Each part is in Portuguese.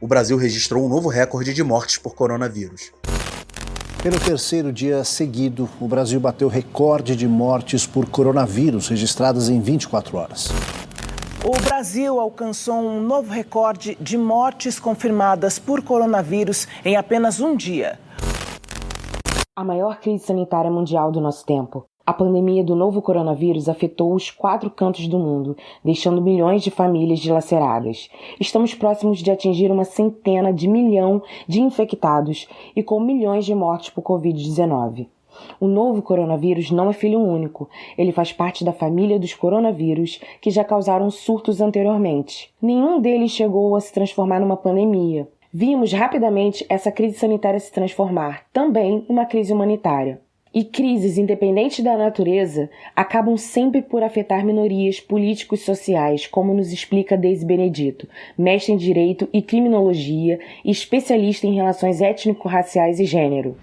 o Brasil registrou um novo recorde de mortes por coronavírus. Pelo terceiro dia seguido, o Brasil bateu recorde de mortes por coronavírus registradas em 24 horas. O Brasil alcançou um novo recorde de mortes confirmadas por coronavírus em apenas um dia. A maior crise sanitária mundial do nosso tempo. A pandemia do novo coronavírus afetou os 4 cantos do mundo, deixando milhões de famílias dilaceradas. Estamos próximos de atingir 100 milhão de infectados e com milhões de mortes por Covid-19. O novo coronavírus não é filho único. Ele faz parte da família dos coronavírus que já causaram surtos anteriormente. Nenhum deles chegou a se transformar numa pandemia. Vimos rapidamente essa crise sanitária se transformar também numa crise humanitária. E crises, independentes da natureza, acabam sempre por afetar minorias políticos e sociais, como nos explica Deise Benedito, mestre em Direito e Criminologia e especialista em relações étnico-raciais e gênero.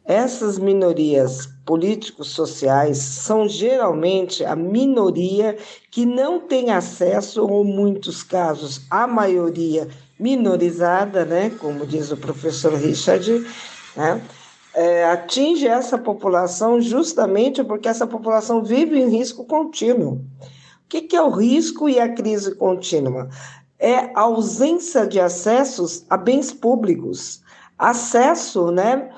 Essas minorias políticos sociais são geralmente a minoria que não tem acesso, ou em muitos casos, a maioria minorizada, né, como diz o professor Richard, né, atinge essa população justamente porque essa população vive em risco contínuo. O que é o risco e a crise contínua? É a ausência de acessos a bens públicos, acesso, né,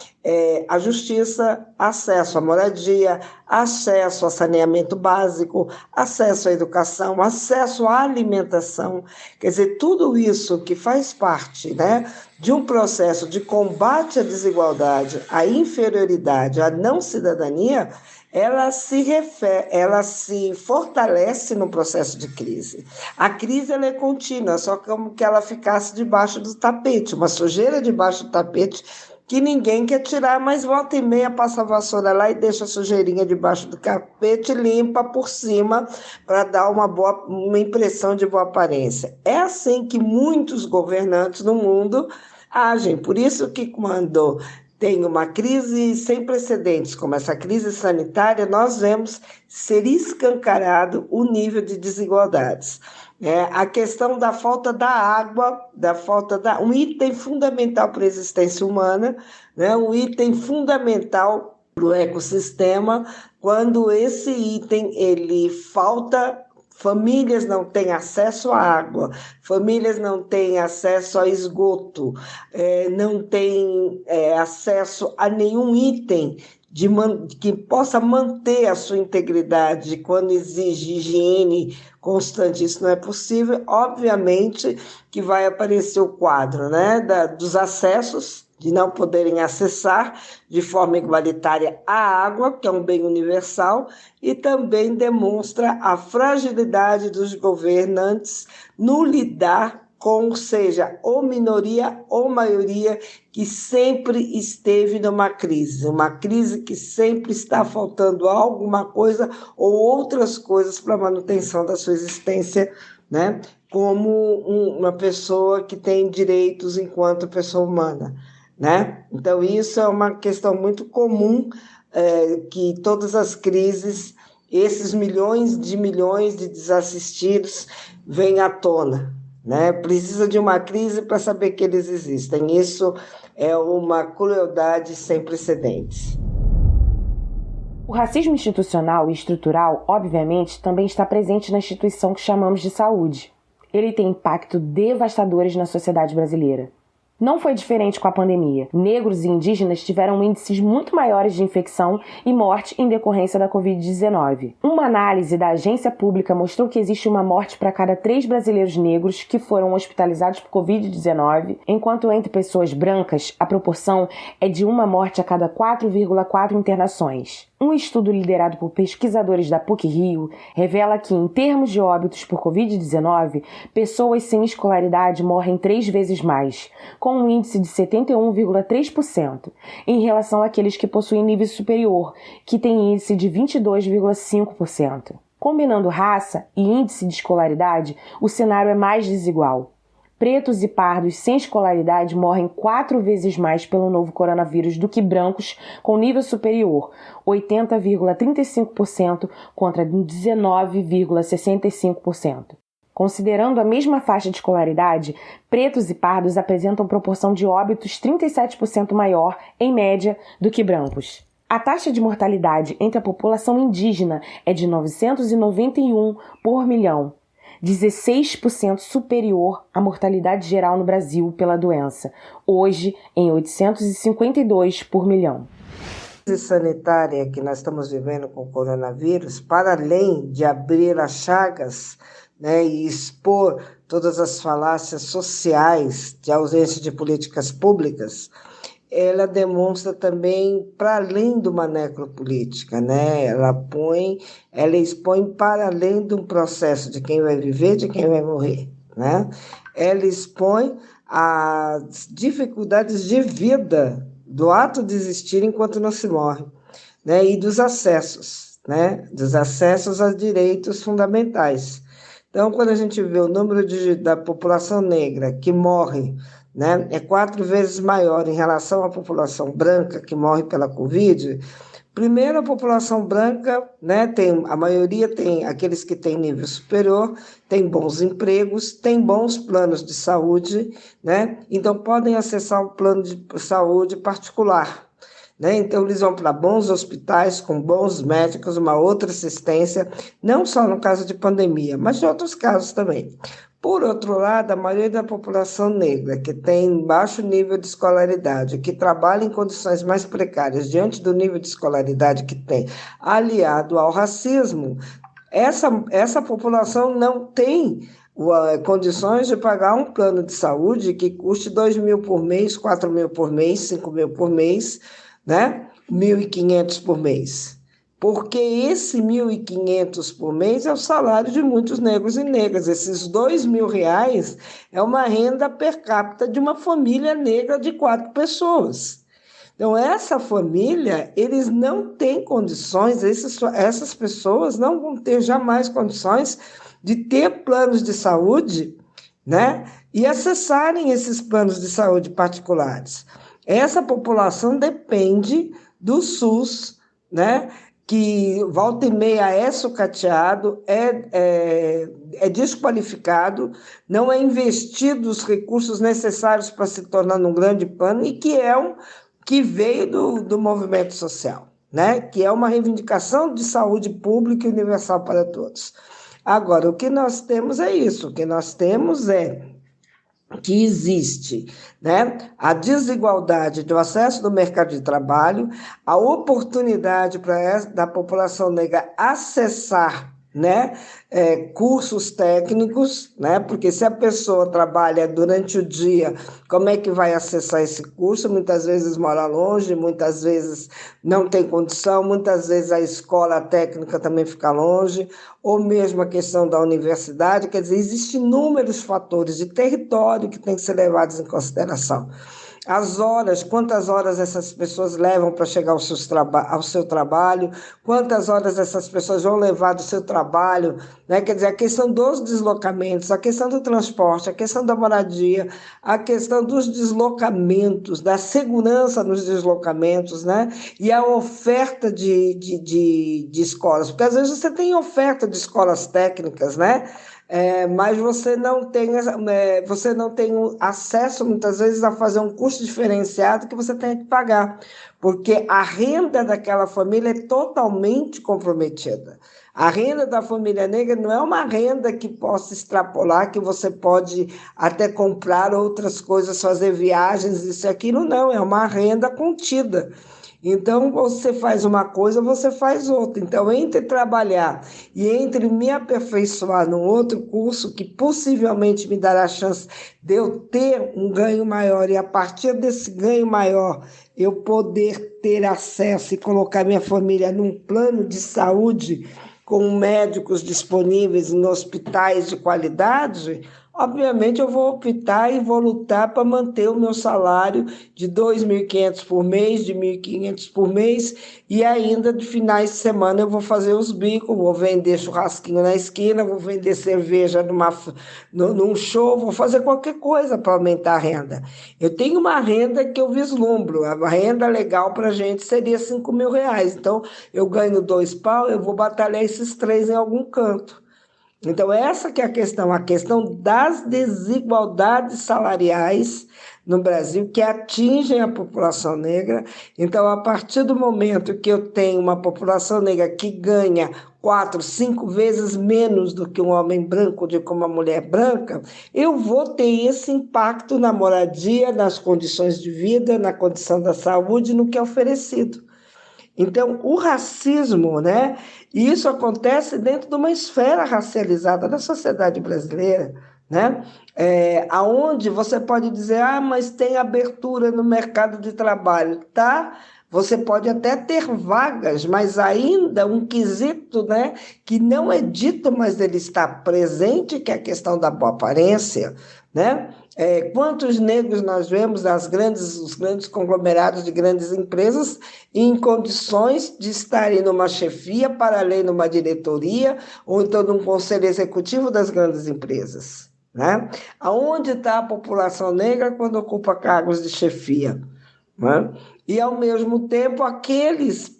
à justiça, acesso à moradia, acesso a saneamento básico, acesso à educação, acesso à alimentação. Quer dizer, tudo isso que faz parte, né, de um processo de combate à desigualdade, à inferioridade, à não cidadania, ela se fortalece no processo de crise. A crise ela é contínua, só como que ela ficasse debaixo do tapete, uma sujeira debaixo do tapete que ninguém quer tirar, mas volta e meia passa a vassoura lá e deixa a sujeirinha debaixo do tapete, limpa por cima para dar uma impressão de boa aparência. É assim que muitos governantes no mundo agem. Por isso que quando tem uma crise sem precedentes, como essa crise sanitária, nós vemos ser escancarado o nível de desigualdades. A questão da falta da água, um item fundamental para a existência humana, né? Um item fundamental para o ecossistema, quando esse item ele falta, famílias não têm acesso à água, famílias não têm acesso a esgoto, não têm acesso a nenhum item que possa manter a sua integridade quando exige higiene constante. Isso não é possível. Obviamente que vai aparecer o quadro, né, dos acessos, de não poderem acessar de forma igualitária a água, que é um bem universal, e também demonstra a fragilidade dos governantes no lidar com, seja ou minoria ou maioria, que sempre esteve numa crise que sempre está faltando alguma coisa ou outras coisas para a manutenção da sua existência, né? Como uma pessoa que tem direitos enquanto pessoa humana, né? Então, isso é uma questão muito comum, que todas as crises, esses milhões de desassistidos, vêm à tona, né? Precisa de uma crise para saber que eles existem. Isso é uma crueldade sem precedentes. O racismo institucional e estrutural, obviamente, também está presente na instituição que chamamos de saúde. Ele tem impactos devastadores na sociedade brasileira. Não foi diferente com a pandemia. Negros e indígenas tiveram índices muito maiores de infecção e morte em decorrência da Covid-19. Uma análise da agência pública mostrou que existe uma morte para cada 3 brasileiros negros que foram hospitalizados por Covid-19, enquanto entre pessoas brancas a proporção é de uma morte a cada 4,4 internações. Um estudo liderado por pesquisadores da PUC-Rio revela que, em termos de óbitos por Covid-19, pessoas sem escolaridade morrem 3 vezes mais, com um índice de 71,3%, em relação àqueles que possuem nível superior, que tem índice de 22,5%. Combinando raça e índice de escolaridade, o cenário é mais desigual. Pretos e pardos sem escolaridade morrem 4 vezes mais pelo novo coronavírus do que brancos com nível superior, 80,35% contra 19,65%. Considerando a mesma faixa de escolaridade, pretos e pardos apresentam proporção de óbitos 37% maior, em média, do que brancos. A taxa de mortalidade entre a população indígena é de 991 por milhão, 16% superior à mortalidade geral no Brasil pela doença, hoje em 852 por milhão. A crise sanitária que nós estamos vivendo com o coronavírus, para além de abrir as chagas, né, e expor todas as falácias sociais de ausência de políticas públicas, ela demonstra também para além de uma necropolítica, né? Ela expõe para além de um processo de quem vai viver, de quem vai morrer, né? Ela expõe as dificuldades de vida do ato de existir enquanto não se morre, né? E dos acessos, né? Dos acessos a direitos fundamentais. Então, quando a gente vê o número da população negra que morre, né, é 4 vezes maior em relação à população branca que morre pela Covid, primeiro a população branca, né, a maioria tem aqueles que têm nível superior, tem bons empregos, tem bons planos de saúde, né, então podem acessar um plano de saúde particular. Né? Então, eles vão para bons hospitais, com bons médicos, uma outra assistência, não só no caso de pandemia, mas de outros casos também. Por outro lado, a maioria da população negra, que tem baixo nível de escolaridade, que trabalha em condições mais precárias diante do nível de escolaridade que tem, aliado ao racismo, essa população não tem condições de pagar um plano de saúde que custe 2 mil por mês, 4 mil por mês, 5 mil por mês, né? 1.500 por mês, porque esse 1.500 por mês é o salário de muitos negros e negras. Esses R$2.000 é uma renda per capita de uma família negra de 4 pessoas. Então, essa família, eles não têm condições, essas pessoas não vão ter jamais condições de ter planos de saúde, né? E acessarem esses planos de saúde particulares. Essa população depende do SUS, né? Que volta e meia é sucateado, é desqualificado, não é investido os recursos necessários para se tornar um grande plano e que veio do movimento social, né? Que é uma reivindicação de saúde pública e universal para todos. Agora, o que nós temos é isso, o que nós temos é que existe, né, a desigualdade do acesso do mercado de trabalho, a oportunidade da população negra acessar, né, cursos técnicos, né, porque se a pessoa trabalha durante o dia, como é que vai acessar esse curso? Muitas vezes mora longe, muitas vezes não tem condição, muitas vezes a escola técnica também fica longe, ou mesmo a questão da universidade. Quer dizer, existem inúmeros fatores de território que têm que ser levados em consideração. As horas, quantas horas essas pessoas levam para chegar ao seu trabalho, quantas horas essas pessoas vão levar do seu trabalho, né? Quer dizer, a questão dos deslocamentos, a questão do transporte, a questão da moradia, a questão dos deslocamentos, da segurança nos deslocamentos, né? E a oferta de escolas, porque às vezes você tem oferta de escolas técnicas, né? Mas você não tem acesso, muitas vezes, a fazer um custo diferenciado que você tem que pagar, porque a renda daquela família é totalmente comprometida. A renda da família negra não é uma renda que possa extrapolar, que você pode até comprar outras coisas, fazer viagens, isso e aquilo, não, é uma renda contida. Então, você faz uma coisa, você faz outra. Então, entre trabalhar e entre me aperfeiçoar num outro curso que possivelmente me dará a chance de eu ter um ganho maior e, a partir desse ganho maior, eu poder ter acesso e colocar minha família num plano de saúde com médicos disponíveis em hospitais de qualidade, obviamente eu vou optar e vou lutar para manter o meu salário de 2.500 por mês, de 1.500 por mês, e ainda de finais de semana eu vou fazer os bicos, vou vender churrasquinho na esquina, vou vender cerveja num show, vou fazer qualquer coisa para aumentar a renda. Eu tenho uma renda que eu vislumbro, a renda legal para a gente seria R$5.000, então eu ganho 2 pau, eu vou batalhar esses 3 em algum canto. Então, essa que é a questão das desigualdades salariais no Brasil, que atingem a população negra. Então, a partir do momento que eu tenho uma população negra que ganha 4, 5 vezes menos do que um homem branco, do que uma mulher branca, eu vou ter esse impacto na moradia, nas condições de vida, na condição da saúde, no que é oferecido. Então, o racismo, né? E isso acontece dentro de uma esfera racializada da sociedade brasileira, né? Aonde você pode dizer, mas tem abertura no mercado de trabalho, tá? Você pode até ter vagas, mas ainda um quesito, né, que não é dito, mas ele está presente, que é a questão da boa aparência, né? Quantos negros nós vemos os grandes conglomerados de grandes empresas em condições de estarem numa chefia, para além numa diretoria, ou então num conselho executivo das grandes empresas, né? Aonde está a população negra quando ocupa cargos de chefia, né? E, ao mesmo tempo, aqueles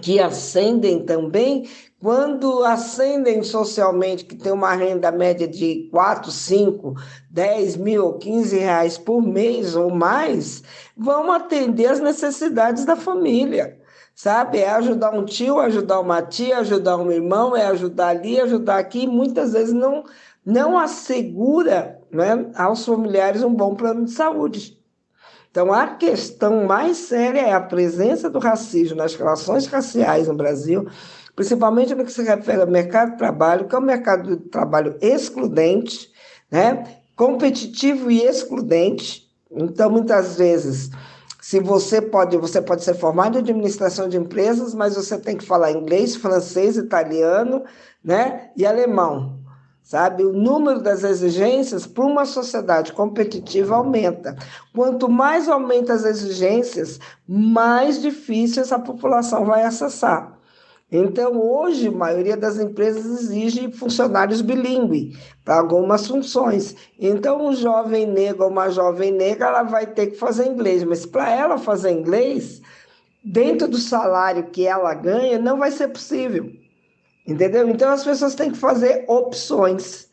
que ascendem também, quando ascendem socialmente, que tem uma renda média de 4, 5, 10 mil ou 15 reais por mês ou mais, vão atender às necessidades da família, sabe? É ajudar um tio, ajudar uma tia, ajudar um irmão, é ajudar ali, ajudar aqui, e muitas vezes não assegura, né, aos familiares um bom plano de saúde. Então, a questão mais séria é a presença do racismo nas relações raciais no Brasil, principalmente no que se refere ao mercado de trabalho, que é um mercado de trabalho excludente, né? Competitivo e excludente. Então, muitas vezes, você pode ser formado em administração de empresas, mas você tem que falar inglês, francês, italiano, né, e alemão. Sabe? O número das exigências para uma sociedade competitiva aumenta. Quanto mais aumenta as exigências, mais difícil essa população vai acessar. Então, hoje, a maioria das empresas exige funcionários bilíngues para algumas funções. Então, um jovem negro ou uma jovem negra, ela vai ter que fazer inglês, mas para ela fazer inglês, dentro do salário que ela ganha, não vai ser possível. Entendeu? Então, as pessoas têm que fazer opções.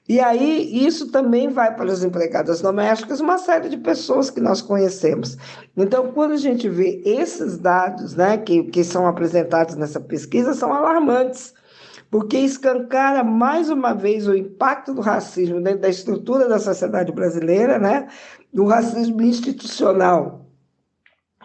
E aí, isso também vai para as empregadas domésticas, uma série de pessoas que nós conhecemos. Então, quando a gente vê esses dados, né, que são apresentados nessa pesquisa, são alarmantes, porque escancara mais uma vez o impacto do racismo dentro da estrutura da sociedade brasileira, né, do racismo institucional,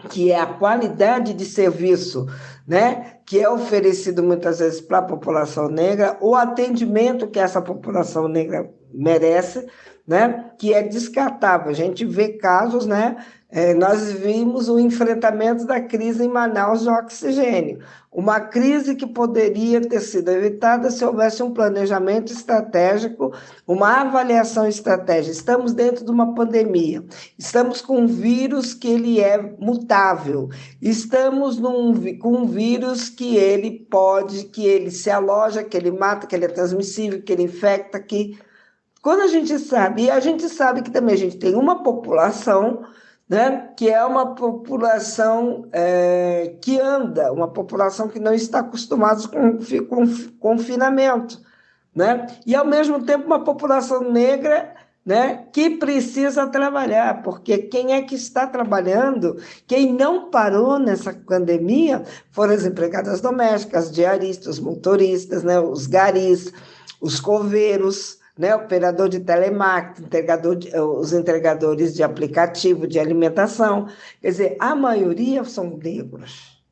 que é a qualidade de serviço, né, que é oferecido muitas vezes para a população negra, o atendimento que essa população negra merece, né, que é descartável. A gente vê casos, né, nós vimos o enfrentamento da crise em Manaus de oxigênio, uma crise que poderia ter sido evitada se houvesse um planejamento estratégico, uma avaliação estratégica. Estamos dentro de uma pandemia, estamos com um vírus que ele é mutável, estamos com um vírus que ele se aloja, que ele mata, que ele é transmissível, que ele infecta, quando a gente sabe que também a gente tem uma população, né, que é uma população que anda, uma população que não está acostumada com confinamento, né, e, ao mesmo tempo, uma população negra, né, que precisa trabalhar, porque quem é que está trabalhando, quem não parou nessa pandemia, foram as empregadas domésticas, diaristas, os motoristas, né, os garis, os coveiros, né, operador de telemarketing, os entregadores de aplicativo de alimentação. Quer dizer, a maioria são negros.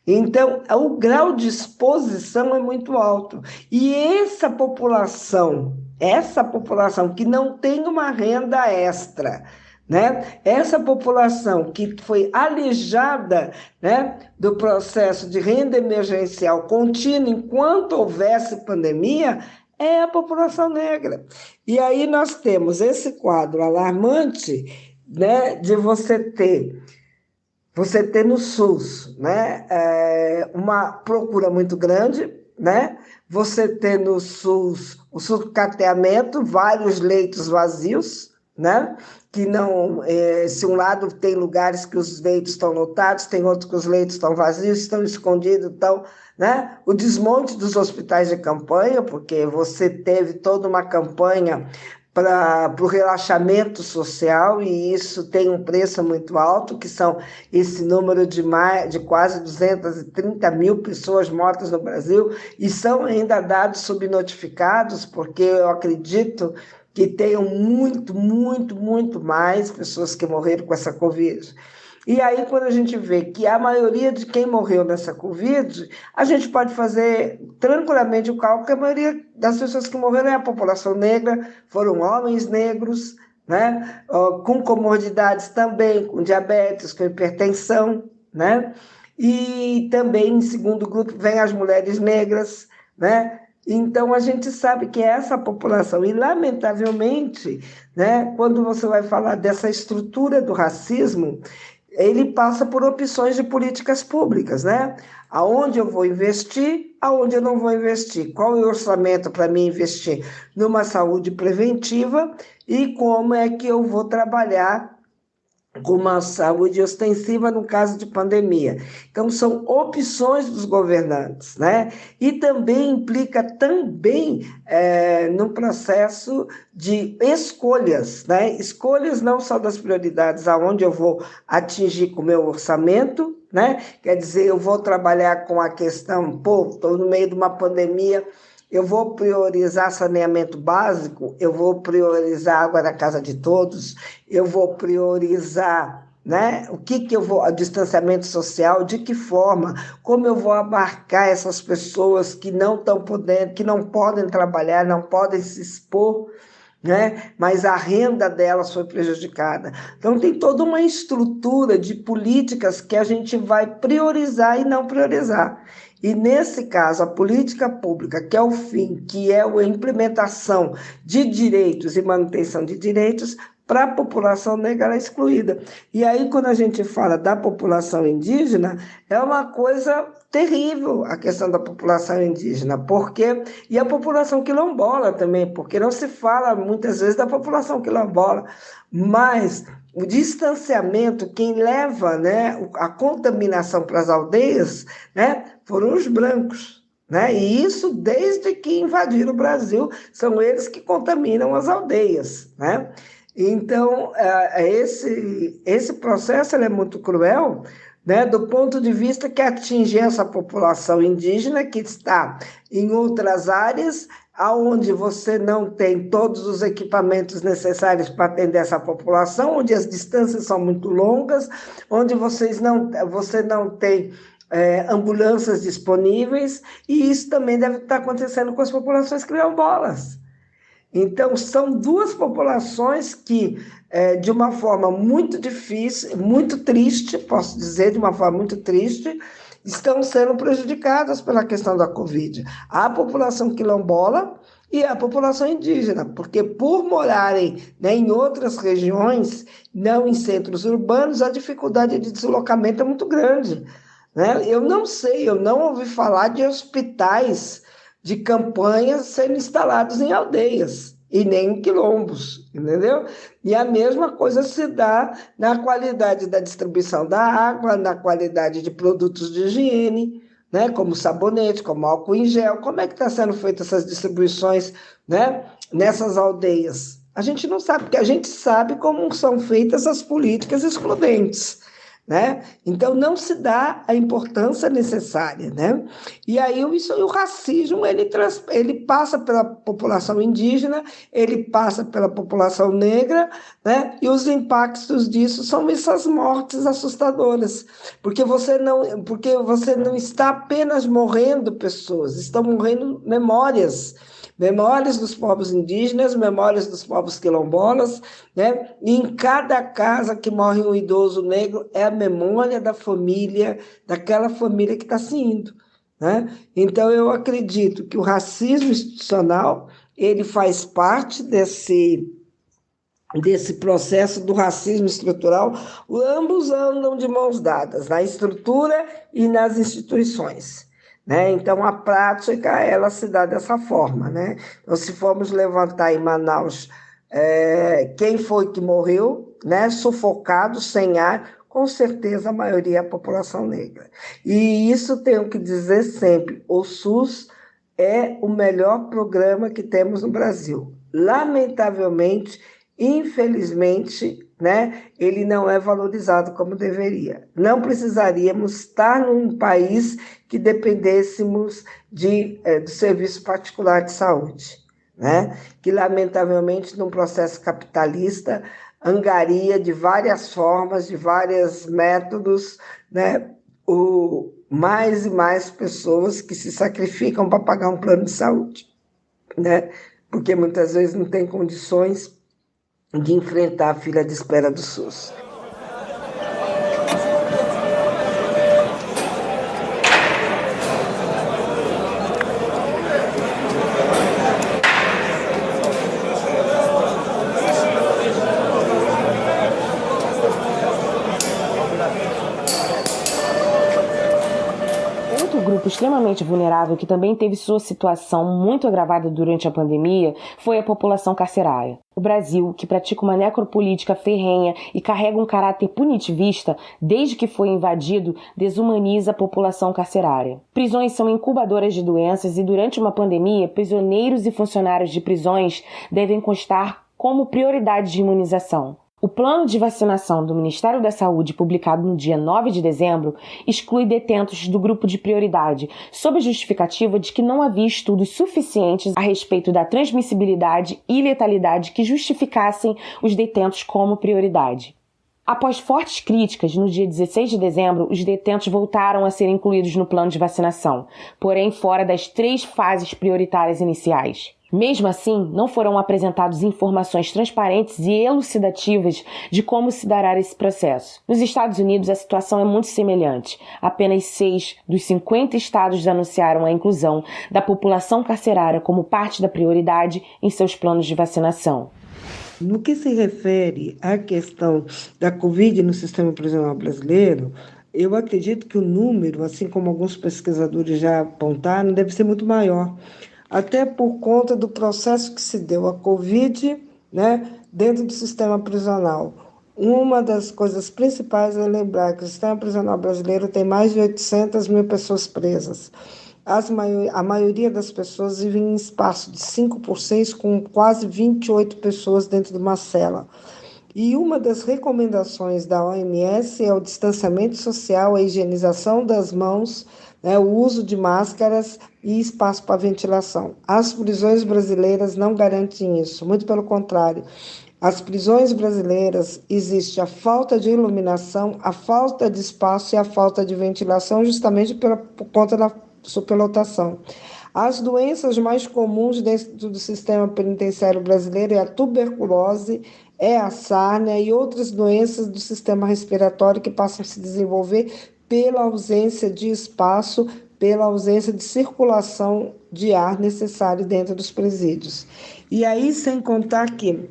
Então, o grau de exposição é muito alto. E essa população que não tem uma renda extra, né? Essa população que foi alijada, né, do processo de renda emergencial contínua enquanto houvesse pandemia, é a população negra. E aí nós temos esse quadro alarmante, né, de você ter no SUS, né, uma procura muito grande, né, você ter no SUS o sucateamento, vários leitos vazios, né? Que não, se um lado tem lugares que os leitos estão lotados, tem outros que os leitos estão vazios, estão escondidos, então, né? O desmonte dos hospitais de campanha, porque você teve toda uma campanha para o relaxamento social, e isso tem um preço muito alto, que são esse número de quase 230 mil pessoas mortas no Brasil, e são ainda dados subnotificados, porque eu acredito que tenham muito mais pessoas que morreram com essa Covid. E aí, quando a gente vê que a maioria de quem morreu nessa Covid, a gente pode fazer tranquilamente o cálculo que a maioria das pessoas que morreram é a população negra, foram homens negros, né? Com comorbidades também, com diabetes, com hipertensão, né? E também, em segundo grupo, vem as mulheres negras, né? Então, a gente sabe que é essa população, e lamentavelmente, né, quando você vai falar dessa estrutura do racismo, ele passa por opções de políticas públicas, né? Aonde eu vou investir, aonde eu não vou investir, qual é o orçamento para mim investir numa saúde preventiva e como é que eu vou trabalhar com uma saúde ostensiva no caso de pandemia. Então, são opções dos governantes, né? E também implica no processo de escolhas, né? Escolhas não só das prioridades, aonde eu vou atingir com o meu orçamento, né? Quer dizer, eu vou trabalhar com a questão, estou no meio de uma pandemia, eu vou priorizar saneamento básico, eu vou priorizar água na casa de todos, eu vou priorizar, né, o distanciamento social, de que forma, como eu vou abarcar essas pessoas que não estão podendo, que não podem trabalhar, não podem se expor, né? Mas a renda delas foi prejudicada. Então, tem toda uma estrutura de políticas que a gente vai priorizar e não priorizar. E, nesse caso, a política pública, que é o fim, que é a implementação de direitos e manutenção de direitos, para a população negra é excluída. E aí, quando a gente fala da população indígena, é uma coisa terrível a questão da população indígena, porque e a população quilombola também, porque não se fala muitas vezes da população quilombola, mas o distanciamento, quem leva, né, a contaminação para as aldeias, né, foram os brancos. Né? E isso desde que invadiram o Brasil, são eles que contaminam as aldeias, né? Então, esse processo é muito cruel, né, do ponto de vista que atinge essa população indígena que está em outras áreas, onde você não tem todos os equipamentos necessários para atender essa população, onde as distâncias são muito longas, onde você não tem ambulâncias disponíveis, e isso também deve estar acontecendo com as populações quilombolas. Então, são duas populações que, de uma forma muito difícil, muito triste, posso dizer, de uma forma muito triste, estão sendo prejudicadas pela questão da Covid. A população quilombola e a população indígena, porque por morarem, né, em outras regiões, não em centros urbanos, a dificuldade de deslocamento é muito grande. Né? Eu não ouvi falar de hospitais de campanha sendo instalados em aldeias e nem em quilombos, entendeu? E a mesma coisa se dá na qualidade da distribuição da água, na qualidade de produtos de higiene, né? Como sabonete, como álcool em gel. Como é que está sendo feitas essas distribuições, né, nessas aldeias? A gente não sabe, porque a gente sabe como são feitas as políticas excludentes. Né? Então, não se dá a importância necessária. Né? E aí o racismo ele passa pela população indígena, ele passa pela população negra, né? E os impactos disso são essas mortes assustadoras, porque você não está apenas morrendo pessoas, estão morrendo memórias dos povos indígenas, memórias dos povos quilombolas, né? E em cada casa que morre um idoso negro é a memória da família, daquela família que está se indo. Né? Então, eu acredito que o racismo institucional ele faz parte desse processo do racismo estrutural. Ambos andam de mãos dadas, na estrutura e nas instituições. Né? Então, a prática ela se dá dessa forma. Né? Então, se formos levantar em Manaus quem foi que morreu, né, sufocado, sem ar, com certeza a maioria é a população negra. E isso tenho que dizer sempre, o SUS é o melhor programa que temos no Brasil. Lamentavelmente, infelizmente, né, ele não é valorizado como deveria. Não precisaríamos estar num país que dependêssemos do serviço particular de saúde, né, que lamentavelmente num processo capitalista angaria de várias formas, de vários métodos, né, mais e mais pessoas que se sacrificam para pagar um plano de saúde, né, porque muitas vezes não tem condições de enfrentar a fila de espera do SUS. Outro grupo extremamente vulnerável que também teve sua situação muito agravada durante a pandemia foi a população carcerária. O Brasil, que pratica uma necropolítica ferrenha e carrega um caráter punitivista desde que foi invadido, desumaniza a população carcerária. Prisões são incubadoras de doenças e durante uma pandemia, prisioneiros e funcionários de prisões devem constar como prioridade de imunização. O plano de vacinação do Ministério da Saúde, publicado no dia 9 de dezembro, exclui detentos do grupo de prioridade, sob a justificativa de que não havia estudos suficientes a respeito da transmissibilidade e letalidade que justificassem os detentos como prioridade. Após fortes críticas, no dia 16 de dezembro, os detentos voltaram a ser incluídos no plano de vacinação, porém fora das 3 fases prioritárias iniciais. Mesmo assim, não foram apresentadas informações transparentes e elucidativas de como se dará esse processo. Nos Estados Unidos, a situação é muito semelhante. Apenas 6 dos 50 estados anunciaram a inclusão da população carcerária como parte da prioridade em seus planos de vacinação. No que se refere à questão da Covid no sistema prisional brasileiro, eu acredito que o número, assim como alguns pesquisadores já apontaram, deve ser muito maior. Até por conta do processo que se deu a Covid, né, dentro do sistema prisional. Uma das coisas principais é lembrar que o sistema prisional brasileiro tem mais de 800 mil pessoas presas. A maioria das pessoas vive em espaço de 5 por 6, com quase 28 pessoas dentro de uma cela. E uma das recomendações da OMS é o distanciamento social, a higienização das mãos, né, o uso de máscaras e espaço para ventilação. As prisões brasileiras não garantem isso, muito pelo contrário. As prisões brasileiras existe a falta de iluminação, a falta de espaço e a falta de ventilação, justamente por conta da superlotação. As doenças mais comuns dentro do sistema penitenciário brasileiro é a tuberculose, é a sárnia e outras doenças do sistema respiratório que passam a se desenvolver pela ausência de espaço, pela ausência de circulação de ar necessário dentro dos presídios. E aí, sem contar que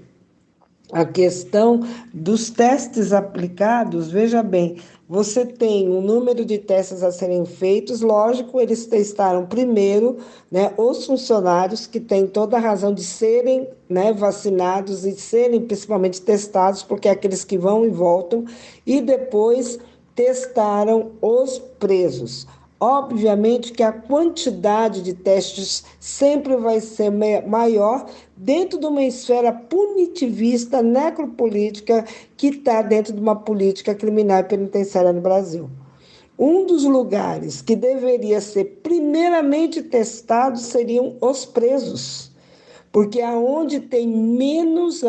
a questão dos testes aplicados, veja bem, você tem um número de testes a serem feitos, lógico, eles testaram primeiro, né, os funcionários que têm toda a razão de serem, né, vacinados e serem principalmente testados, porque é aqueles que vão e voltam, e depois testaram os presos. Obviamente que a quantidade de testes sempre vai ser maior dentro de uma esfera punitivista, necropolítica, que está dentro de uma política criminal e penitenciária no Brasil. Um dos lugares que deveria ser primeiramente testado seriam os presos, porque aonde tem menos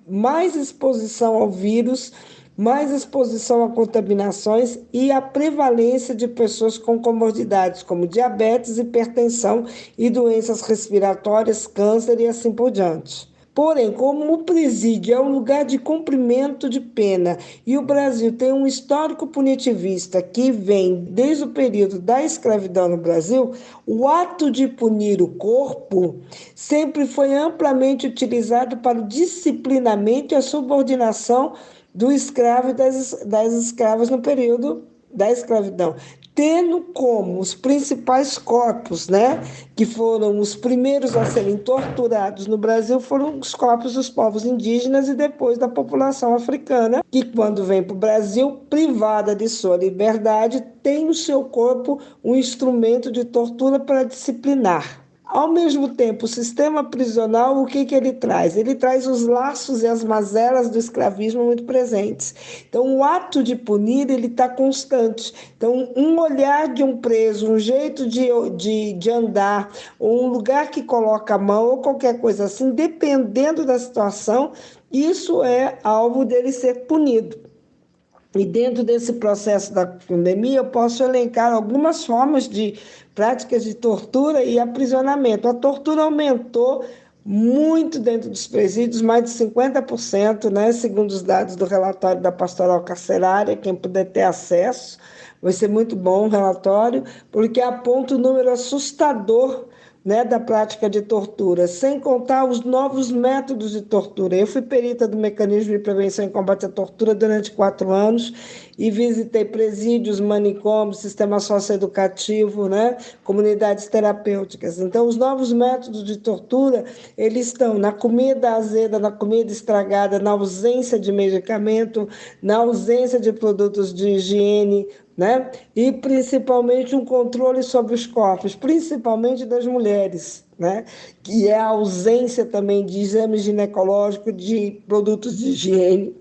mais exposição ao vírus, mais exposição a contaminações e a prevalência de pessoas com comorbidades, como diabetes, hipertensão e doenças respiratórias, câncer e assim por diante. Porém, como o presídio é um lugar de cumprimento de pena e o Brasil tem um histórico punitivista que vem desde o período da escravidão no Brasil, o ato de punir o corpo sempre foi amplamente utilizado para o disciplinamento e a subordinação do escravo e das escravas no período da escravidão. tendo como os principais corpos, né, que foram os primeiros a serem torturados no Brasil, foram os corpos dos povos indígenas e depois da população africana, que quando vem para o Brasil, privada de sua liberdade, tem no seu corpo um instrumento de tortura para disciplinar. Ao mesmo tempo, o sistema prisional, o que ele traz? Ele traz os laços e as mazelas do escravismo muito presentes. Então, o ato de punir, ele está constante. Então, um olhar de um preso, um jeito de andar, ou um lugar que coloca a mão, ou qualquer coisa assim, dependendo da situação, isso é alvo dele ser punido. E dentro desse processo da pandemia, eu posso elencar algumas formas de práticas de tortura e aprisionamento. A tortura aumentou muito dentro dos presídios, mais de 50%, né? Segundo os dados do relatório da Pastoral Carcerária, quem puder ter acesso, vai ser muito bom o relatório, porque aponta um número assustador, né, da prática de tortura, sem contar os novos métodos de tortura. Eu fui perita do Mecanismo de Prevenção e Combate à Tortura durante 4 anos e visitei presídios, manicômios, sistema socioeducativo, né, comunidades terapêuticas. Então, os novos métodos de tortura, eles estão na comida azeda, na comida estragada, na ausência de medicamento, na ausência de produtos de higiene, né? E principalmente um controle sobre os corpos, principalmente das mulheres, né? Que é a ausência também de exame ginecológico, de produtos de higiene,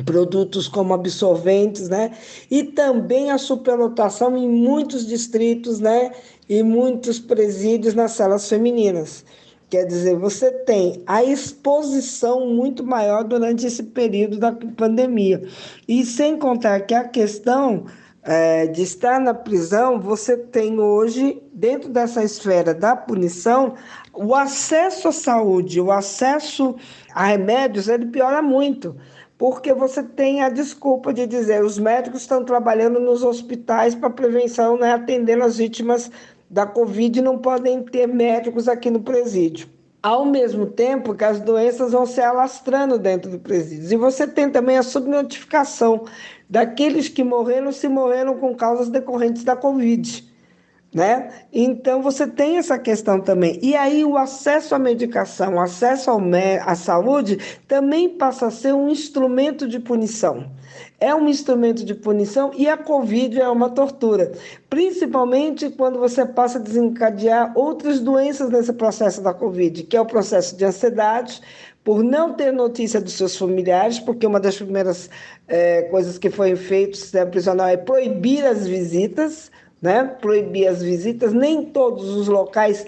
produtos como absorventes, né? E também a superlotação em muitos distritos, né? E muitos presídios nas celas femininas. Quer dizer, você tem a exposição muito maior durante esse período da pandemia. E sem contar que a questão de estar na prisão, você tem hoje, dentro dessa esfera da punição, o acesso à saúde, o acesso a remédios, ele piora muito, porque você tem a desculpa de dizer os médicos estão trabalhando nos hospitais para prevenção, né, atendendo as vítimas da Covid e não podem ter médicos aqui no presídio. Ao mesmo tempo que as doenças vão se alastrando dentro do presídio. E você tem também a subnotificação daqueles que morreram, se morreram com causas decorrentes da Covid, né? Então, você tem essa questão também. E aí, o acesso à medicação, o acesso à saúde, também passa a ser um instrumento de punição. É um instrumento de punição e a Covid é uma tortura, principalmente quando você passa a desencadear outras doenças nesse processo da Covid, que é o processo de ansiedade, por não ter notícia dos seus familiares, porque uma das primeiras coisas que foi feito no sistema prisional é proibir as visitas, né? Proibir as visitas, nem todos os locais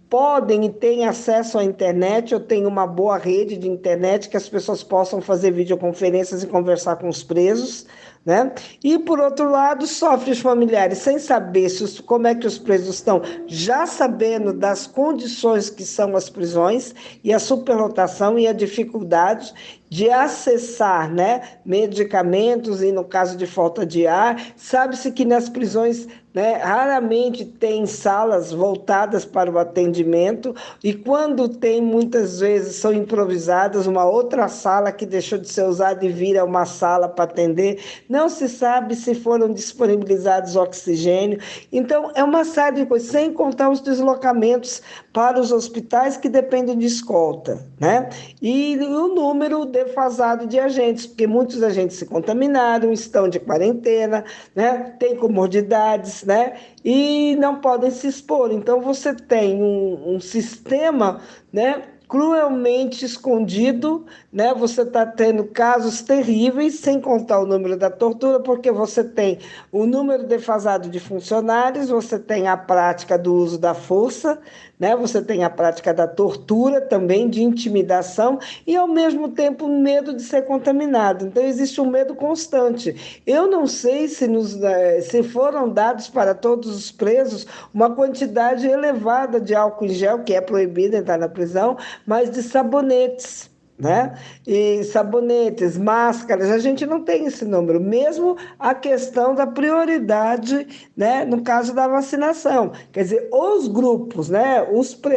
podem e têm acesso à internet, ou têm uma boa rede de internet que as pessoas possam fazer videoconferências e conversar com os presos, né? E, por outro lado, sofrem os familiares sem saber como é que os presos estão, já sabendo das condições que são as prisões e a superlotação e a dificuldade de acessar, né, medicamentos e, no caso de falta de ar, sabe-se que nas prisões, né, raramente tem salas voltadas para o atendimento e quando tem, muitas vezes são improvisadas, uma outra sala que deixou de ser usada e vira uma sala para atender. Não se sabe se foram disponibilizados oxigênio. Então, é uma série de coisas, sem contar os deslocamentos para os hospitais que dependem de escolta, né? E o número defasado de agentes, porque muitos agentes se contaminaram, estão de quarentena, né? Têm comorbidades, né? E não podem se expor. Então, você tem um sistema, né, cruelmente escondido, né? Você está tendo casos terríveis, sem contar o número da tortura, porque você tem o número defasado de funcionários, você tem a prática do uso da força, né? Você tem a prática da tortura também, de intimidação, e ao mesmo tempo o medo de ser contaminado. Então existe um medo constante. Eu não sei se foram dados para todos os presos uma quantidade elevada de álcool em gel, que é proibido entrar na prisão, mas de sabonetes, né? E sabonetes, máscaras, a gente não tem esse número. Mesmo a questão da prioridade, né, no caso da vacinação. Quer dizer, os grupos, né,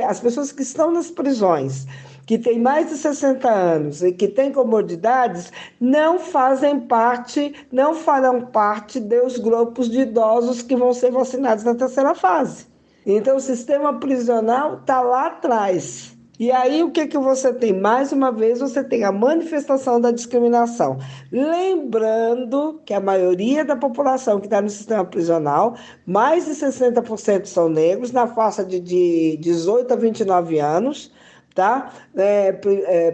as pessoas que estão nas prisões, que têm mais de 60 anos e que têm comorbidades, não farão parte dos grupos de idosos que vão ser vacinados na terceira fase. Então, o sistema prisional está lá atrás. E aí, o que você tem? Mais uma vez, você tem a manifestação da discriminação. Lembrando que a maioria da população que está no sistema prisional, mais de 60% são negros, na faixa de 18 a 29 anos, tá?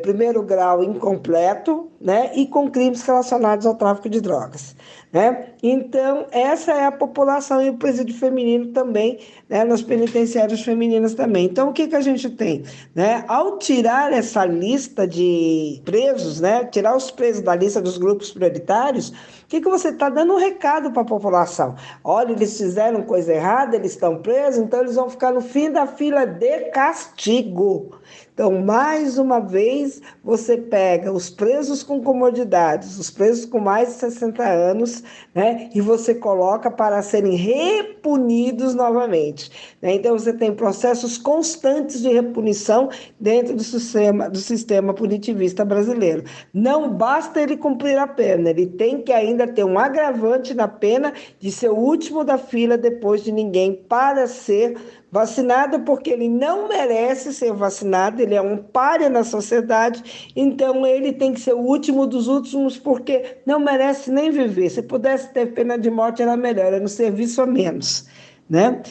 Primeiro grau incompleto, né? E com crimes relacionados ao tráfico de drogas, né? Então, essa é a população, e o presídio feminino também, né? Nas penitenciárias femininas também. Então, o que a gente tem, né? Ao tirar essa lista de presos, né? Tirar os presos da lista dos grupos prioritários, o que você está dando um recado para a população? Olha, eles fizeram coisa errada, eles estão presos, então eles vão ficar no fim da fila de castigo. Então, mais uma vez, você pega os presos com comorbidades, os presos com mais de 60 anos, né, e você coloca para serem repunidos novamente, né? Então, você tem processos constantes de repunição dentro do sistema punitivista brasileiro. Não basta ele cumprir a pena, ele tem que ainda ter um agravante na pena de ser o último da fila depois de ninguém para ser vacinado, porque ele não merece ser vacinado, ele é um pária na sociedade, então ele tem que ser o último dos últimos, porque não merece nem viver. Se pudesse ter pena de morte, era melhor, era no serviço a menos, né?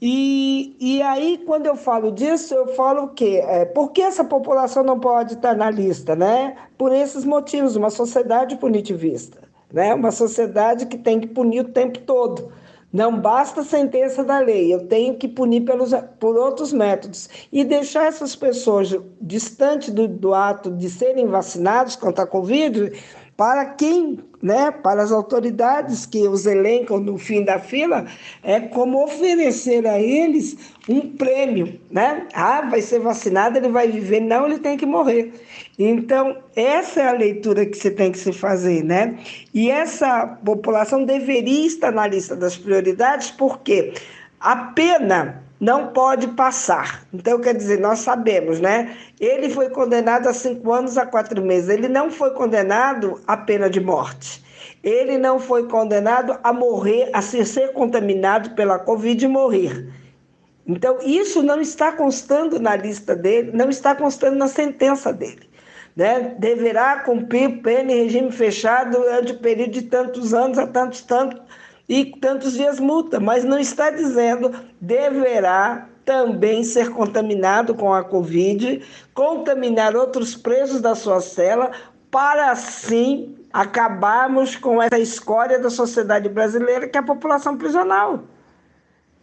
E aí, quando eu falo disso, eu falo o quê? Por que essa população não pode estar na lista, né? Por esses motivos, uma sociedade punitivista, né? Uma sociedade que tem que punir o tempo todo. Não basta a sentença da lei, eu tenho que punir por outros métodos. E deixar essas pessoas distantes do ato de serem vacinados contra a Covid, para quem, né, para as autoridades que os elencam no fim da fila, é como oferecer a eles um prêmio, né? Vai ser vacinado, ele vai viver. Não, ele tem que morrer. Então, essa é a leitura que você tem que se fazer, né? E essa população deveria estar na lista das prioridades, porque a pena não pode passar. Então, quer dizer, nós sabemos, né? Ele foi condenado a 5 anos a 4 meses. Ele não foi condenado à pena de morte. Ele não foi condenado a morrer, a ser contaminado pela Covid e morrer. Então, isso não está constando na lista dele, não está constando na sentença dele, né? Deverá cumprir pena em regime fechado durante o período de tantos anos a tantos dias multa, mas não está dizendo deverá também ser contaminado com a Covid, contaminar outros presos da sua cela, para assim acabarmos com essa escória da sociedade brasileira, que é a população prisional.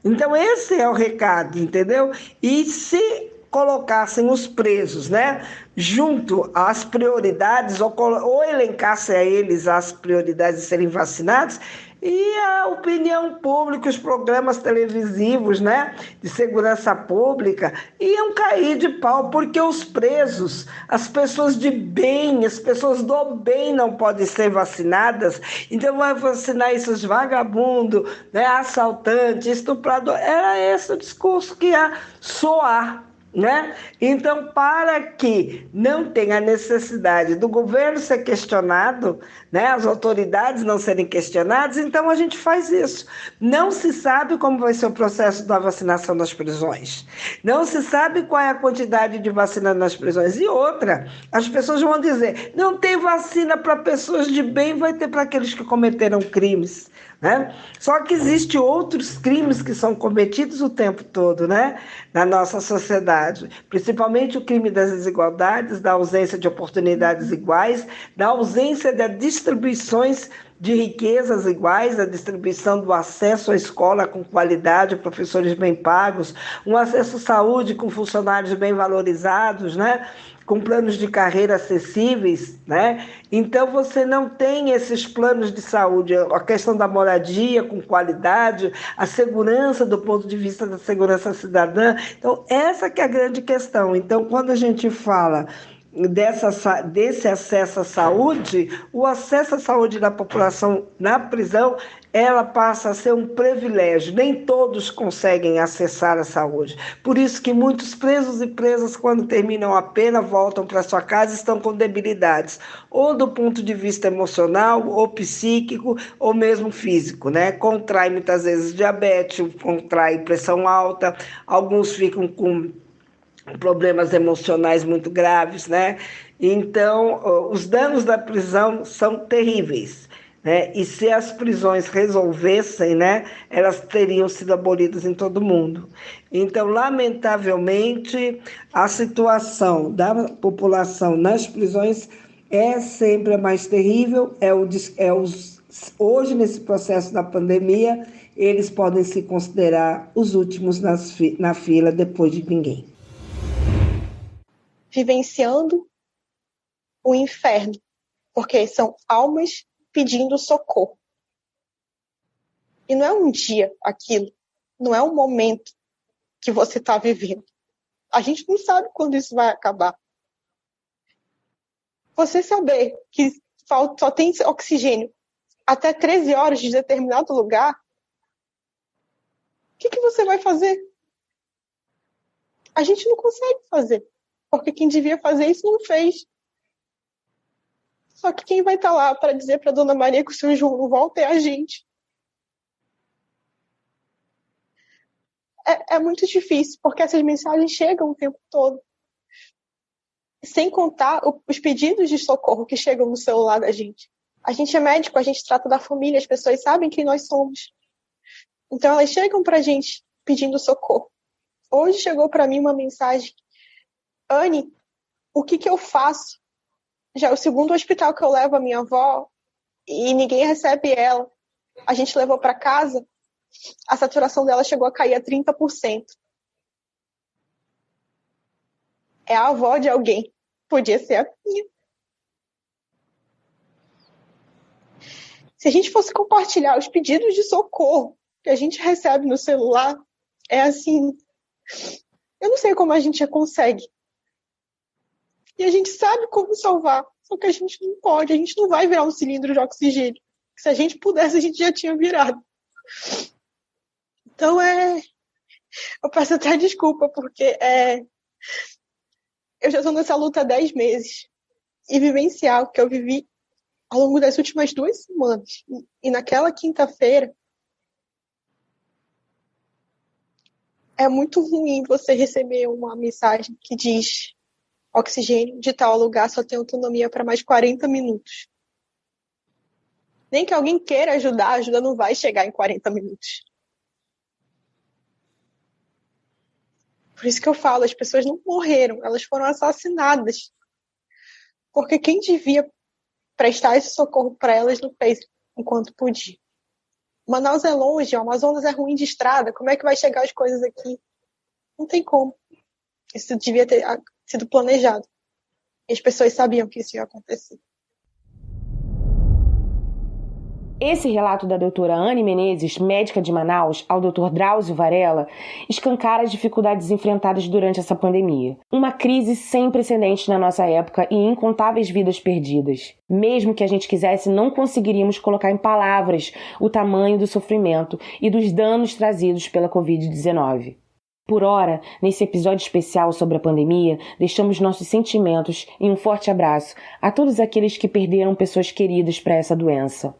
Então, esse é o recado, entendeu? E se colocassem os presos, né, junto às prioridades, ou elencassem a eles as prioridades de serem vacinados, e a opinião pública, os programas televisivos, né, de segurança pública, iam cair de pau, porque os presos, as pessoas de bem, as pessoas do bem não podem ser vacinadas. Então vai vacinar esses vagabundos, né, assaltantes, estupradores. Era esse o discurso que ia soar, né? Então, para que não tenha necessidade do governo ser questionado, né, as autoridades não serem questionadas, então a gente faz isso. Não se sabe como vai ser o processo da vacinação nas prisões. Não se sabe qual é a quantidade de vacina nas prisões. E outra, as pessoas vão dizer, não tem vacina para pessoas de bem, vai ter para aqueles que cometeram crimes, né? Só que existem outros crimes que são cometidos o tempo todo, né, na nossa sociedade, principalmente o crime das desigualdades, da ausência de oportunidades iguais, da ausência de distribuições de riquezas iguais, a distribuição do acesso à escola com qualidade, professores bem pagos, um acesso à saúde com funcionários bem valorizados, né, com planos de carreira acessíveis, né? Então você não tem esses planos de saúde, a questão da moradia com qualidade, a segurança do ponto de vista da segurança cidadã. Então essa que é a grande questão. Então quando a gente fala desse acesso à saúde, o acesso à saúde da população na prisão, ela passa a ser um privilégio. Nem todos conseguem acessar a saúde. Por isso que muitos presos e presas, quando terminam a pena, voltam para sua casa e estão com debilidades, ou do ponto de vista emocional, ou psíquico, ou mesmo físico, né? Contrai muitas vezes diabetes, contrai pressão alta, alguns ficam com problemas emocionais muito graves, né? Então, os danos da prisão são terríveis, né? E se as prisões resolvessem, né, elas teriam sido abolidas em todo o mundo. Então, lamentavelmente, a situação da população nas prisões é sempre a mais terrível, hoje, nesse processo da pandemia, eles podem se considerar os últimos na fila depois de ninguém. Vivenciando o inferno, porque são almas pedindo socorro. E não é um dia aquilo, não é um momento que você está vivendo. A gente não sabe quando isso vai acabar. Você saber que só tem oxigênio até 13 horas de determinado lugar, o que você vai fazer? A gente não consegue fazer. Porque quem devia fazer isso não fez. Só que quem vai estar lá para dizer para Dona Maria que o seu João não volta é a gente. É muito difícil, porque essas mensagens chegam o tempo todo. Sem contar os pedidos de socorro que chegam no celular da gente. A gente é médico, a gente trata da família, as pessoas sabem quem nós somos. Então elas chegam para a gente pedindo socorro. Hoje chegou para mim uma mensagem: Anne, o que eu faço? Já é o segundo hospital que eu levo a minha avó e ninguém recebe ela. A gente levou para casa, a saturação dela chegou a cair a 30%. É a avó de alguém. Podia ser a minha. Se a gente fosse compartilhar os pedidos de socorro que a gente recebe no celular, é assim... Eu não sei como a gente consegue. E a gente sabe como salvar, só que a gente não pode, a gente não vai virar um cilindro de oxigênio. Se a gente pudesse, a gente já tinha virado. Então eu peço até desculpa, porque eu já estou nessa luta há 10 meses. E vivenciar o que eu vivi ao longo das últimas 2 semanas. E naquela quinta-feira, é muito ruim você receber uma mensagem que diz: oxigênio de tal lugar só tem autonomia para mais 40 minutos. Nem que alguém queira ajudar, a ajuda não vai chegar em 40 minutos. Por isso que eu falo, as pessoas não morreram, elas foram assassinadas. Porque quem devia prestar esse socorro para elas não fez enquanto podia. Manaus é longe, o Amazonas é ruim de estrada, como é que vai chegar as coisas aqui? Não tem como. Isso devia ter sido planejado. E as pessoas sabiam que isso ia acontecer. Esse relato da doutora Anne Menezes, médica de Manaus, ao Dr. Drauzio Varela, escancara as dificuldades enfrentadas durante essa pandemia. Uma crise sem precedentes na nossa época e incontáveis vidas perdidas. Mesmo que a gente quisesse, não conseguiríamos colocar em palavras o tamanho do sofrimento e dos danos trazidos pela Covid-19. Por ora, nesse episódio especial sobre a pandemia, deixamos nossos sentimentos e um forte abraço a todos aqueles que perderam pessoas queridas para essa doença.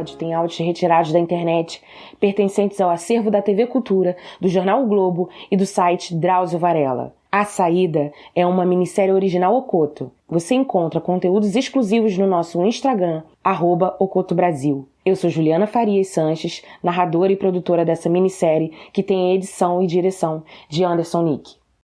episódio tem áudios retirados da internet, pertencentes ao acervo da TV Cultura, do Jornal O Globo e do site Drauzio Varela. A Saída é uma minissérie original Ocoto. Você encontra conteúdos exclusivos no nosso Instagram, @OcotoBrasil. Eu sou Juliana Farias Sanches, narradora e produtora dessa minissérie, que tem edição e direção de Anderson Nick.